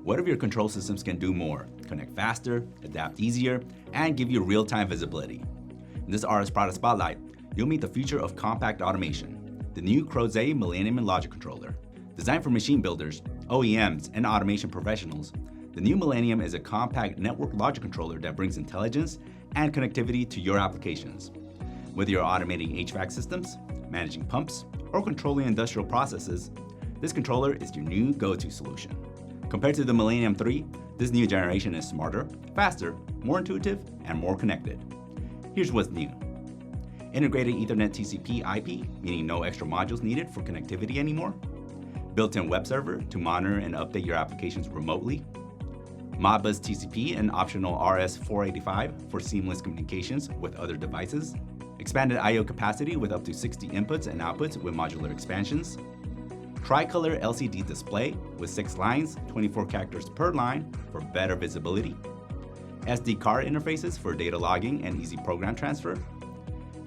What if your control systems can do more, connect faster, adapt easier, and give you real-time visibility? In this RS Product Spotlight, you'll meet the future of compact automation, the new Crouzet Millenium logic controller. Designed for machine builders, OEMs, and automation professionals, the new Millenium is a compact network logic controller that brings intelligence and connectivity to your applications. Whether you're automating HVAC systems, managing pumps, or controlling industrial processes, this controller is your new go-to solution. Compared to the Millenium 3, this new generation is smarter, faster, more intuitive, and more connected. Here's what's new. Integrated Ethernet TCP IP, meaning no extra modules needed for connectivity anymore. Built-in web server to monitor and update your applications remotely. Modbus TCP and optional RS-485 for seamless communications with other devices. Expanded I/O capacity with up to 60 inputs and outputs with modular expansions. Tricolor LCD display with 6 lines, 24 characters per line for better visibility. SD card interfaces for data logging and easy program transfer.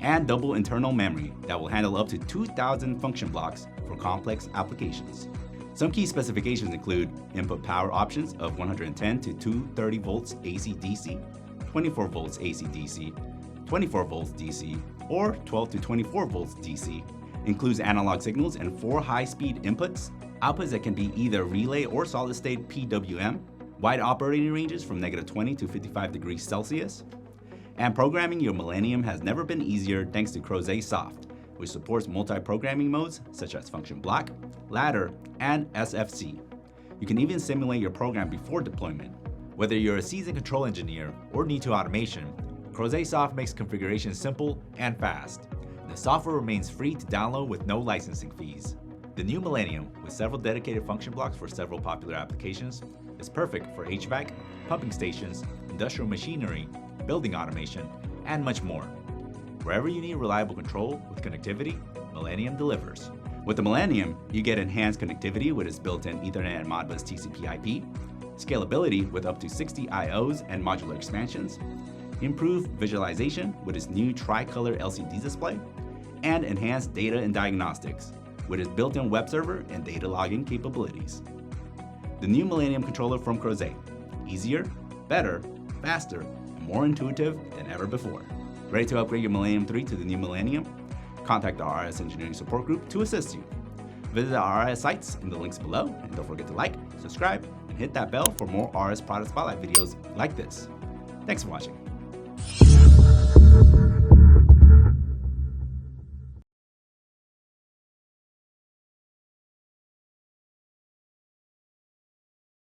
And double internal memory that will handle up to 2,000 function blocks for complex applications. Some key specifications include input power options of 110 to 230 volts AC/DC, 24 volts AC/DC, 24 volts DC, or 12 to 24 volts DC. Includes analog signals and 4 high-speed inputs, outputs that can be either relay or solid-state PWM, wide operating ranges from -20 to 55 degrees Celsius. And programming your Millenium has never been easier thanks to Crouzet Soft, which supports multi-programming modes such as function block, ladder, and SFC. You can even simulate your program before deployment. Whether you're a seasoned control engineer or new to automation, Crouzet Soft makes configuration simple and fast. The software remains free to download with no licensing fees. The new Millenium, with several dedicated function blocks for several popular applications, is perfect for HVAC, pumping stations, industrial machinery, building automation, and much more. Wherever you need reliable control with connectivity, Millenium delivers. With the Millenium, you get enhanced connectivity with its built-in Ethernet and Modbus TCP IP, scalability with up to 60 I/Os and modular expansions, improved visualization with its new tricolor LCD display, and enhanced data and diagnostics with its built-in web server and data logging capabilities. The new Millenium controller from Crouzet, easier, better, faster, and more intuitive than ever before. Ready to upgrade your Millenium 3 to the new Millenium? Contact the RS Engineering Support Group to assist you. Visit the RS sites in the links below, and don't forget to like, subscribe, and hit that bell for more RS Product Spotlight videos like this. Thanks for watching.